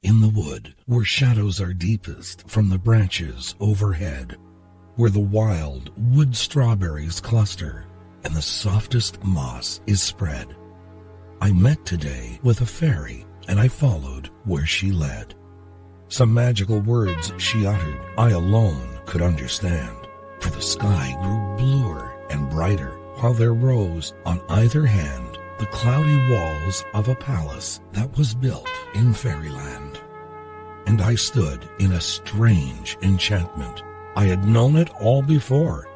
in the wood, where shadows are deepest from the branches overhead, where the wild wood strawberries cluster and the softest moss is spread. I met today with a fairy, and I followed where she led. Some magical words she uttered I alone could understand, for the sky grew bluer and brighter, while there rose on either hand the cloudy walls of a palace that was built in fairyland. And I stood in a strange enchantment. I had known it all before.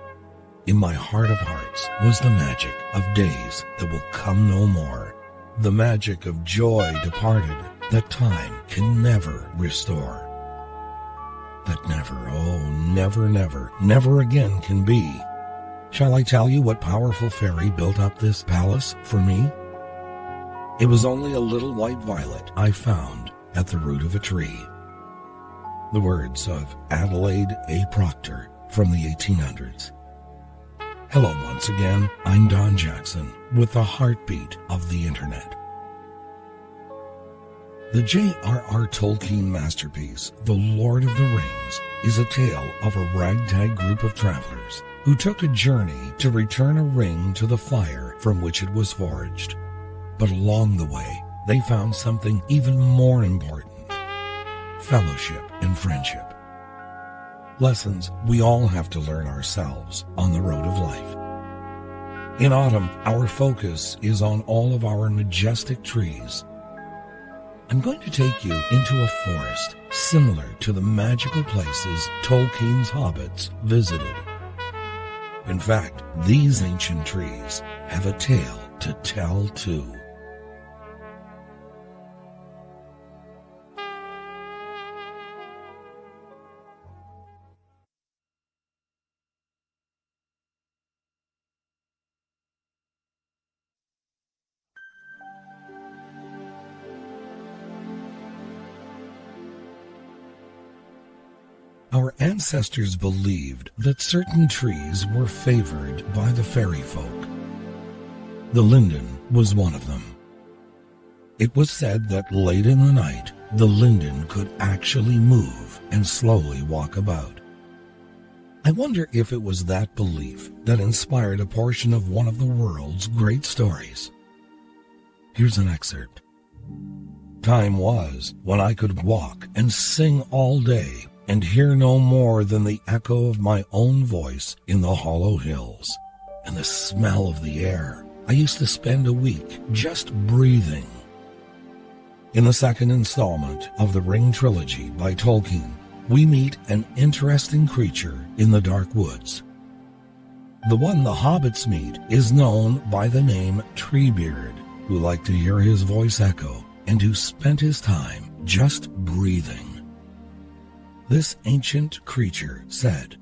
In my heart of hearts was the magic of days that will come no more, the magic of joy departed that time can never restore, that never, oh, never, never, never again can be. Shall I tell you what powerful fairy built up this palace for me? It was only a little white violet I found at the root of a tree. The words of Adelaide A. Proctor from the 1800s. Hello once again, I'm Don Jackson with the heartbeat of the internet. The J.R.R. Tolkien masterpiece, The Lord of the Rings, is a tale of a ragtag group of travelers who took a journey to return a ring to the fire from which it was forged. But along the way, they found something even more important: fellowship and friendship. Lessons we all have to learn ourselves on the road of life. In autumn, our focus is on all of our majestic trees. I'm going to take you into a forest similar to the magical places Tolkien's hobbits visited. In fact, these ancient trees have a tale to tell too. Our ancestors believed that certain trees were favored by the fairy folk. The linden was one of them. It was said that late in the night, the linden could actually move and slowly walk about. I wonder if it was that belief that inspired a portion of one of the world's great stories. Here's an excerpt. Time was when I could walk and sing all day and hear no more than the echo of my own voice in the hollow hills, and the smell of the air. I used to spend a week just breathing. In the second installment of the Ring trilogy by Tolkien, we meet an interesting creature in the dark woods. The one the hobbits meet is known by the name Treebeard, who liked to hear his voice echo and who spent his time just breathing. This ancient creature said,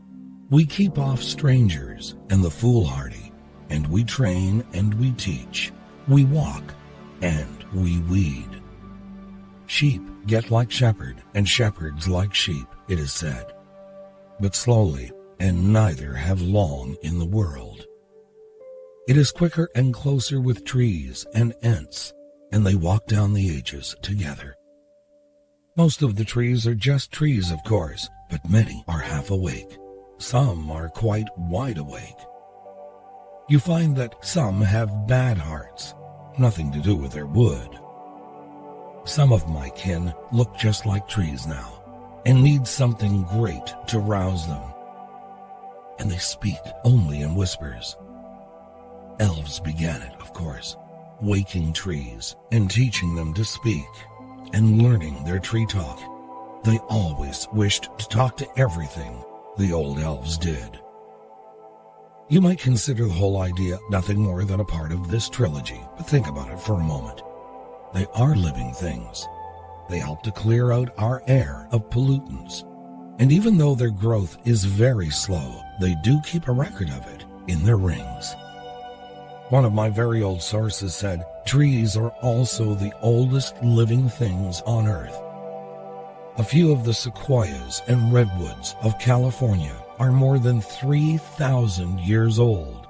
"We keep off strangers and the foolhardy, and we train and we teach, we walk and we weed. Sheep get like shepherd, and shepherds like sheep," it is said. But slowly, and neither have long in the world. It is quicker and closer with trees and ents, and they walk down the ages together. Most of the trees are just trees, of course, but many are half awake. Some are quite wide awake. You find that some have bad hearts, nothing to do with their wood. Some of my kin look just like trees now, and need something great to rouse them. And they speak only in whispers. Elves began it, of course, waking trees and teaching them to speak, and learning their tree talk. They always wished to talk to everything, the old elves did. You might consider the whole idea nothing more than a part of this trilogy, but think about it for a moment. They are living things. They help to clear out our air of pollutants. And even though their growth is very slow, they do keep a record of it in their rings. One of my very old sources said, trees are also the oldest living things on Earth. A few of the sequoias and redwoods of California are more than 3,000 years old.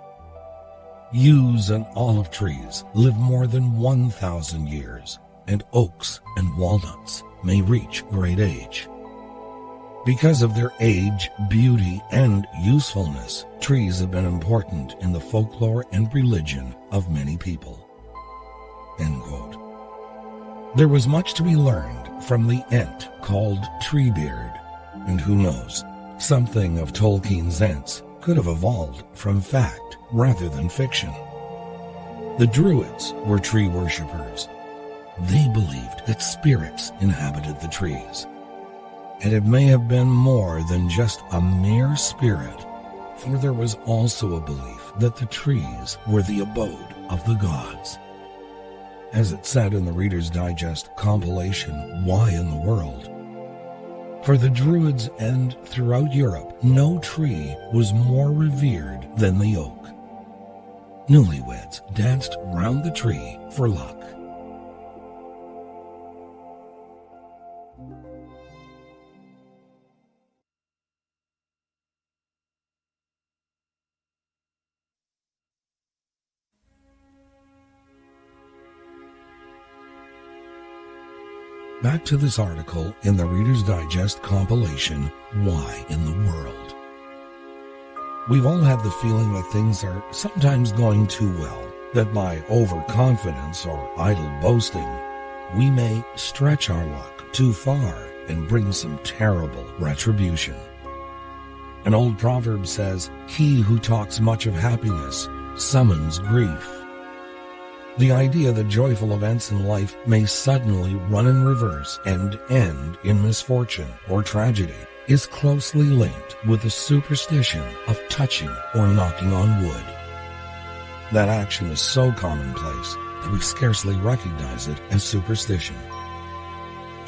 Yews and olive trees live more than 1,000 years, and oaks and walnuts may reach great age. Because of their age, beauty, and usefulness, trees have been important in the folklore and religion of many people." End quote. There was much to be learned from the Ent called Treebeard, and who knows, something of Tolkien's Ents could have evolved from fact rather than fiction. The Druids were tree worshippers. They believed that spirits inhabited the trees. And it may have been more than just a mere spirit, for there was also a belief that the trees were the abode of the gods. As it said in the Reader's Digest compilation, Why in the World? For the Druids and throughout Europe, no tree was more revered than the oak. Newlyweds danced round the tree for luck. Back to this article in the Reader's Digest compilation, Why in the World? We've all had the feeling that things are sometimes going too well, that by overconfidence or idle boasting, we may stretch our luck too far and bring some terrible retribution. An old proverb says, "He who talks much of happiness summons grief." The idea that joyful events in life may suddenly run in reverse and end in misfortune or tragedy is closely linked with the superstition of touching or knocking on wood. That action is so commonplace that we scarcely recognize it as superstition.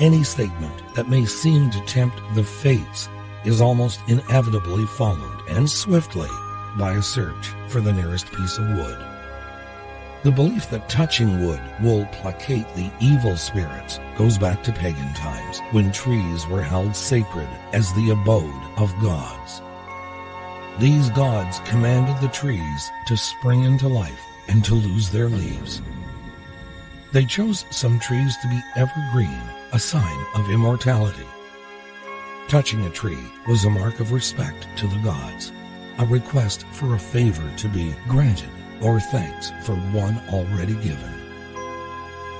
Any statement that may seem to tempt the fates is almost inevitably followed, and swiftly, by a search for the nearest piece of wood. The belief that touching wood will placate the evil spirits goes back to pagan times, when trees were held sacred as the abode of gods. These gods commanded the trees to spring into life and to lose their leaves. They chose some trees to be evergreen, a sign of immortality. Touching a tree was a mark of respect to the gods, a request for a favor to be granted, or thanks for one already given.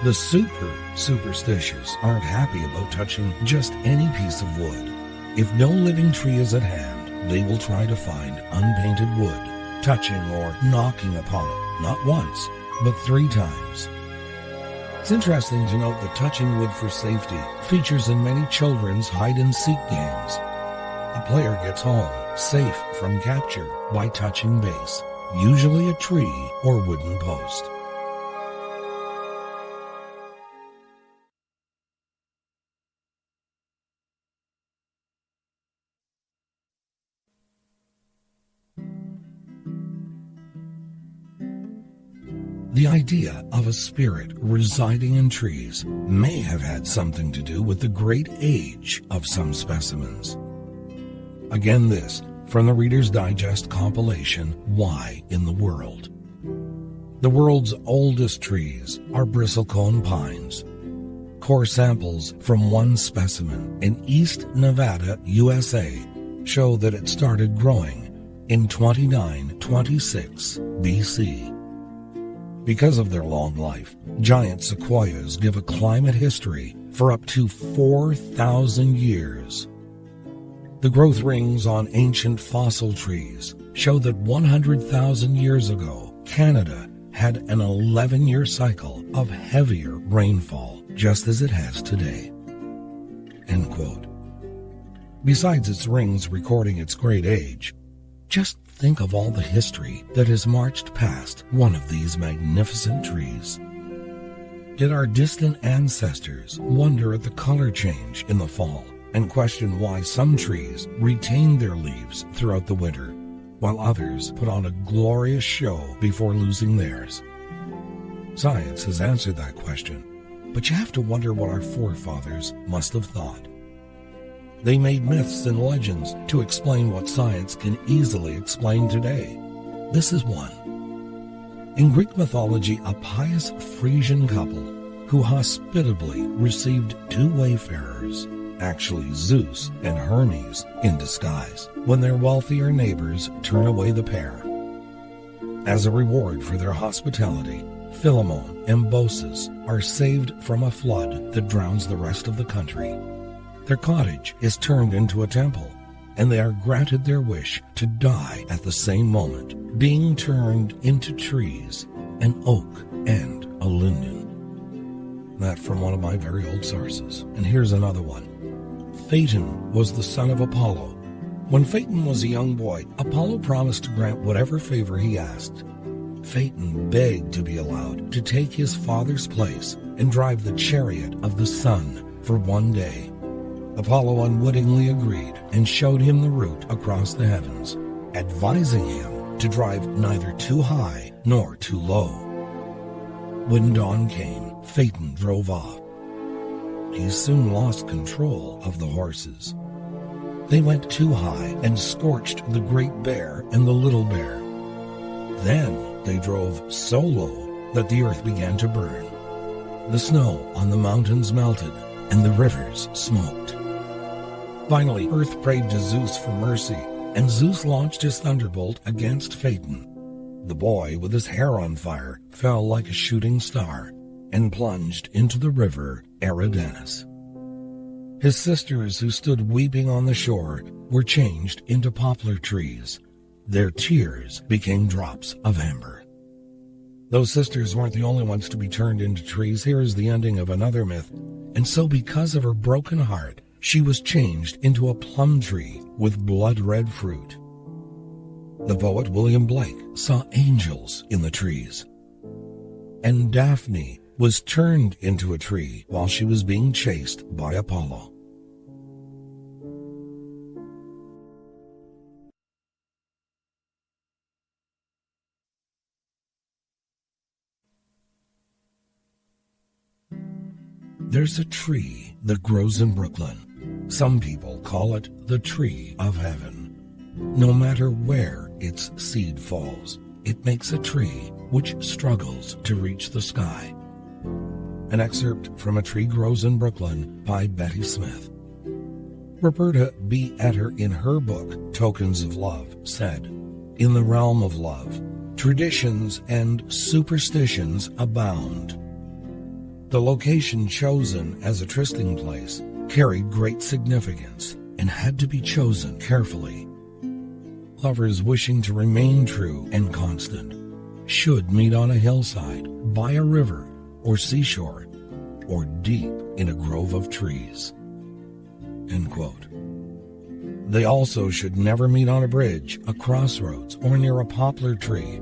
The superstitious aren't happy about touching just any piece of wood. If no living tree is at hand, they will try to find unpainted wood, touching or knocking upon it, not once, but 3 times. It's interesting to note that touching wood for safety features in many children's hide-and-seek games. The player gets home safe from capture by touching base, usually a tree or wooden post. The idea of a spirit residing in trees may have had something to do with the great age of some specimens. Again, this from the Reader's Digest compilation, Why in the World? The world's oldest trees are bristlecone pines. Core samples from one specimen in East Nevada, USA, show that it started growing in 2926 BC. Because of their long life, giant sequoias give a climate history for up to 4,000 years. The growth rings on ancient fossil trees show that 100,000 years ago, Canada had an 11-year cycle of heavier rainfall, just as it has today. End quote. Besides its rings recording its great age, just think of all the history that has marched past one of these magnificent trees. Did our distant ancestors wonder at the color change in the fall and question why some trees retained their leaves throughout the winter, while others put on a glorious show before losing theirs? Science has answered that question, but you have to wonder what our forefathers must have thought. They made myths and legends to explain what science can easily explain today. This is one. In Greek mythology, a pious Frisian couple who hospitably received two wayfarers, actually Zeus and Hermes in disguise, when their wealthier neighbors turn away the pair. As a reward for their hospitality, Philemon and Baucis are saved from a flood that drowns the rest of the country. Their cottage is turned into a temple, and they are granted their wish to die at the same moment, being turned into trees, an oak and a linden. That from one of my very old sources. And here's another one. Phaeton was the son of Apollo. When Phaeton was a young boy, Apollo promised to grant whatever favor he asked. Phaeton begged to be allowed to take his father's place and drive the chariot of the sun for one day. Apollo unwittingly agreed and showed him the route across the heavens, advising him to drive neither too high nor too low. When dawn came, Phaeton drove off. He soon lost control of the horses. They went too high and scorched the Great Bear and the Little Bear. Then they drove so low that the earth began to burn. The snow on the mountains melted and the rivers smoked. Finally, Earth prayed to Zeus for mercy, and Zeus launched his thunderbolt against Phaeton. The boy, with his hair on fire, fell like a shooting star and plunged into the river Eridanus. His sisters, who stood weeping on the shore, were changed into poplar trees. Their tears became drops of amber. Those sisters weren't the only ones to be turned into trees. Here is the ending of another myth. And so, because of her broken heart, she was changed into a plum tree with blood-red fruit. The poet William Blake saw angels in the trees. And Daphne was turned into a tree while she was being chased by Apollo. There's a tree that grows in Brooklyn. Some people call it the tree of heaven. No matter where its seed falls, it makes a tree which struggles to reach the sky. An excerpt from A Tree Grows in Brooklyn by Betty Smith. Roberta B. Etter, in her book Tokens of Love, said, "In the realm of love, traditions and superstitions abound. The location chosen as a trysting place carried great significance and had to be chosen carefully. Lovers wishing to remain true and constant should meet on a hillside, by a river or seashore, or deep in a grove of trees." End quote. They also should never meet on a bridge, a crossroads, or near a poplar tree.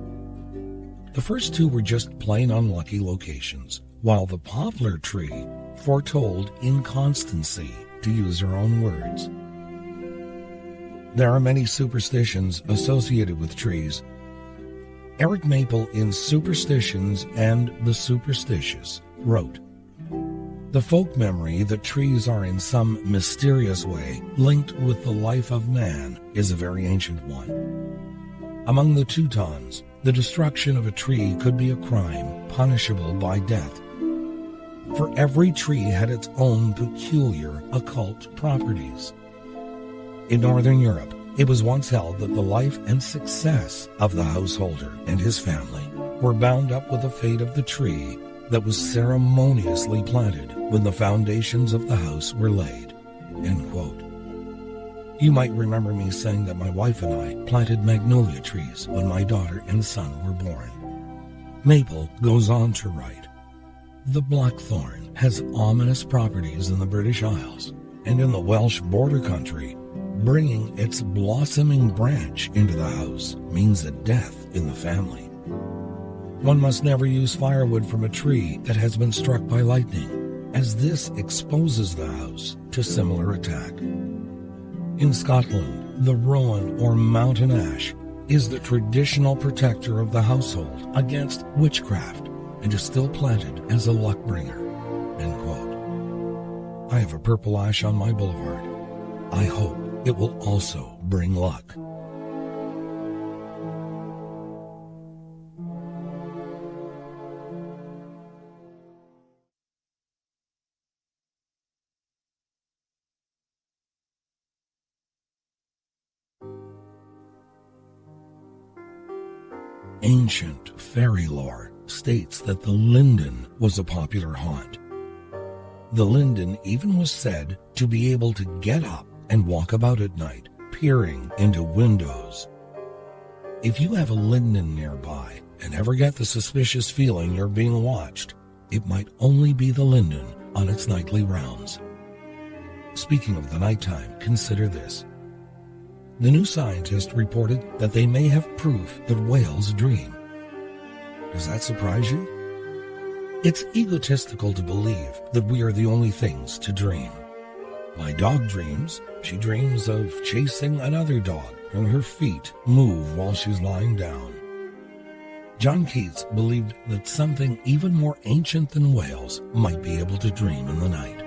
The first two were just plain unlucky locations, while the poplar tree foretold inconstancy, to use her own words. There are many superstitions associated with trees. Eric Maple, in Superstitions and the Superstitious, wrote, "The folk memory that trees are in some mysterious way linked with the life of man is a very ancient one. Among the Teutons, the destruction of a tree could be a crime punishable by death. For every tree had its own peculiar occult properties. In Northern Europe, it was once held that the life and success of the householder and his family were bound up with the fate of the tree that was ceremoniously planted when the foundations of the house were laid." End quote. You might remember me saying that my wife and I planted magnolia trees when my daughter and son were born. Maple goes on to write, "The blackthorn has ominous properties in the British Isles and in the Welsh border country. Bringing its blossoming branch into the house means a death in the family. One must never use firewood from a tree that has been struck by lightning, as this exposes the house to similar attack. In Scotland, the rowan or mountain ash is the traditional protector of the household against witchcraft and is still planted as a luck bringer." End quote. I have a purple ash on my boulevard. I hope it will also bring luck. ancient fairy lore states that the linden was a popular haunt. The linden even was said to be able to get up and walk about at night, peering into windows. If you have a linden nearby and ever get the suspicious feeling you're being watched, it might only be the linden on its nightly rounds. Speaking of the nighttime, consider this. The new scientist reported that they may have proof that whales dream. Does that surprise you? It's egotistical to believe that we are the only things to dream. My dog dreams. She dreams of chasing another dog, and her feet move while she's lying down. John Keats believed that something even more ancient than whales might be able to dream in the night,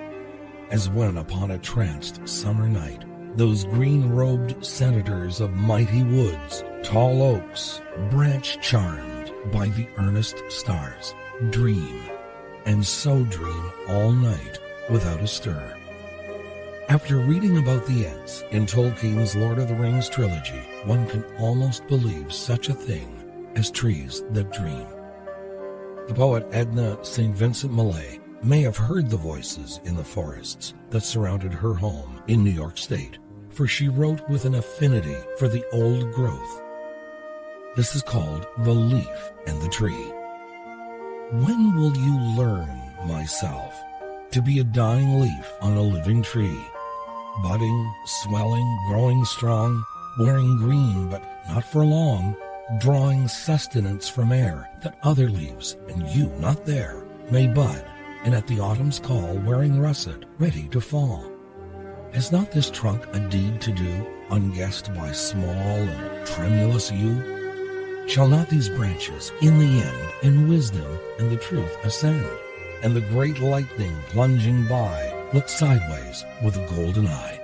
as when upon a tranced summer night, those green-robed senators of mighty woods, tall oaks, branch-charmed by the earnest stars, dream, and so dream all night without a stir. After reading about the Ents in Tolkien's Lord of the Rings trilogy, one can almost believe such a thing as trees that dream. The poet Edna St. Vincent Millay may have heard the voices in the forests that surrounded her home in New York State, for she wrote with an affinity for the old growth. This is called The Leaf and the Tree. When will you learn, myself, to be a dying leaf on a living tree, budding, swelling, growing strong, wearing green but not for long, drawing sustenance from air that other leaves, and you not there, may bud, and at the autumn's call wearing russet, ready to fall? Has not this trunk a deed to do, unguessed by small and tremulous you? Shall not these branches, in the end, in wisdom and the truth ascend, and the great lightning plunging by look sideways with a golden eye,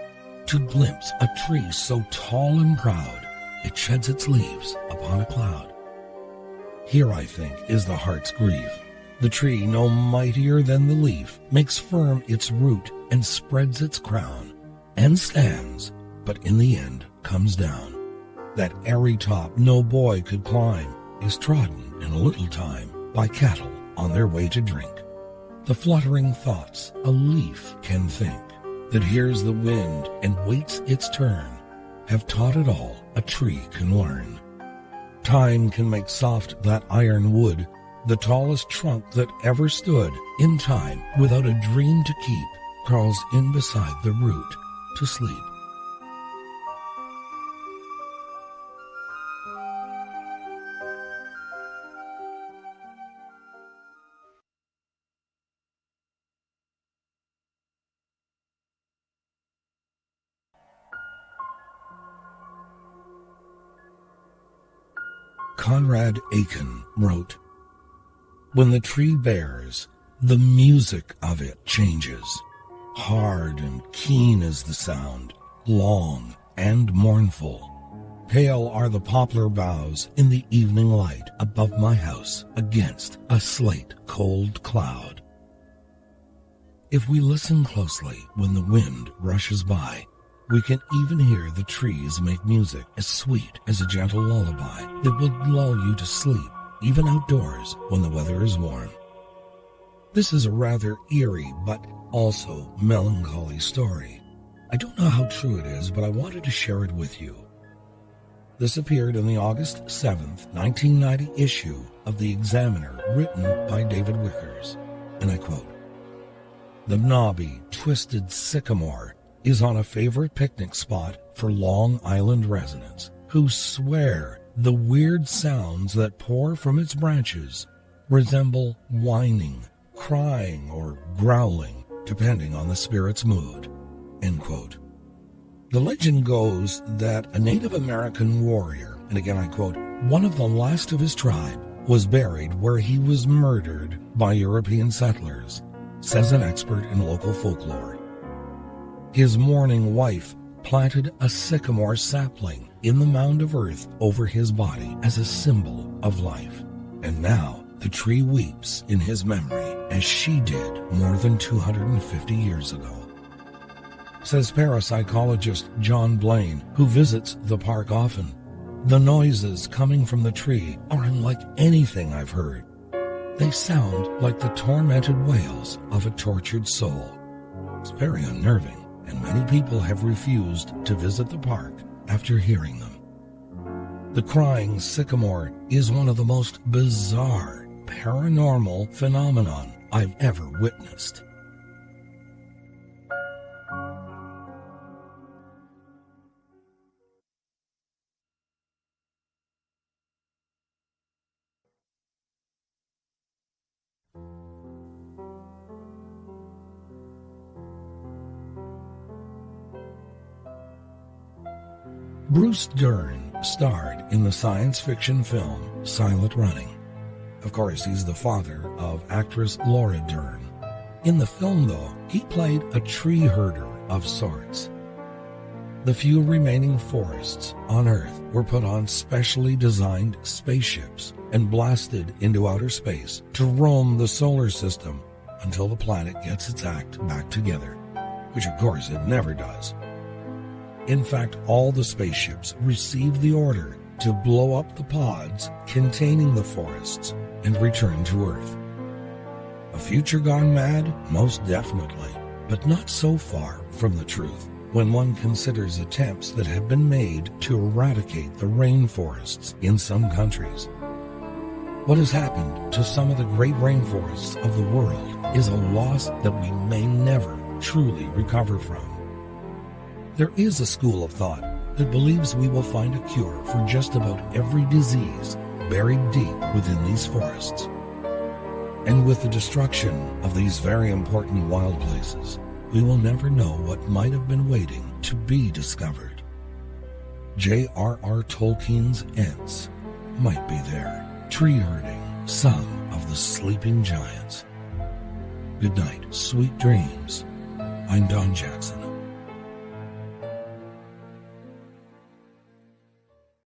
to glimpse a tree so tall and proud, it sheds its leaves upon a cloud? Here, I think, is the heart's grief. The tree, no mightier than the leaf, makes firm its root and spreads its crown, and stands, but in the end comes down. That airy top no boy could climb is trodden in a little time by cattle on their way to drink. The fluttering thoughts a leaf can think, that hears the wind and waits its turn, have taught it all a tree can learn. Time can make soft that iron wood, the tallest trunk that ever stood. In time, without a dream to keep, crawls in beside the root to sleep. Conrad Aiken wrote, "When the tree bears, the music of it changes. Hard and keen is the sound, long and mournful. Pale are the poplar boughs in the evening light above my house against a slate-cold cloud." If we listen closely when the wind rushes by, we can even hear the trees make music as sweet as a gentle lullaby that will lull you to sleep, even outdoors when the weather is warm. This is a rather eerie but also melancholy story. I don't know how true it is, but I wanted to share it with you. This appeared in the August 7th, 1990 issue of The Examiner, written by David Wickers, and I quote, "The knobby, twisted sycamore is on a favorite picnic spot for Long Island residents who swear the weird sounds that pour from its branches resemble whining, crying, or growling, depending on the spirit's mood." End quote. The legend goes that a Native American warrior, and again I quote, "one of the last of his tribe, was buried where he was murdered by European settlers," says an expert in local folklore. His mourning wife planted a sycamore sapling in the mound of earth over his body as a symbol of life. And now the tree weeps in his memory as she did more than 250 years ago. Says parapsychologist John Blaine, who visits the park often, The noises coming from the tree are unlike anything I've heard. They sound like the tormented wails of a tortured soul. It's very unnerving, and many people have refused to visit the park after hearing them. The crying sycamore is one of the most bizarre paranormal phenomenon I've ever witnessed. Bruce Dern starred in the science fiction film Silent Running. Of course, he's the father of actress Laura Dern. In the film, though, he played a tree herder of sorts. The few remaining forests on Earth were put on specially designed spaceships and blasted into outer space to roam the solar system until the planet gets its act back together, which of course it never does. In fact, all the spaceships received the order to blow up the pods containing the forests and return to Earth. A future gone mad? Most definitely, but not so far from the truth when one considers attempts that have been made to eradicate the rainforests in some countries. What has happened to some of the great rainforests of the world is a loss that we may never truly recover from. There is a school of thought that believes we will find a cure for just about every disease buried deep within these forests. And with the destruction of these very important wild places, we will never know what might have been waiting to be discovered. J.R.R. Tolkien's Ents might be there, tree herding some of the sleeping giants. Good night, sweet dreams. I'm Don Jackson.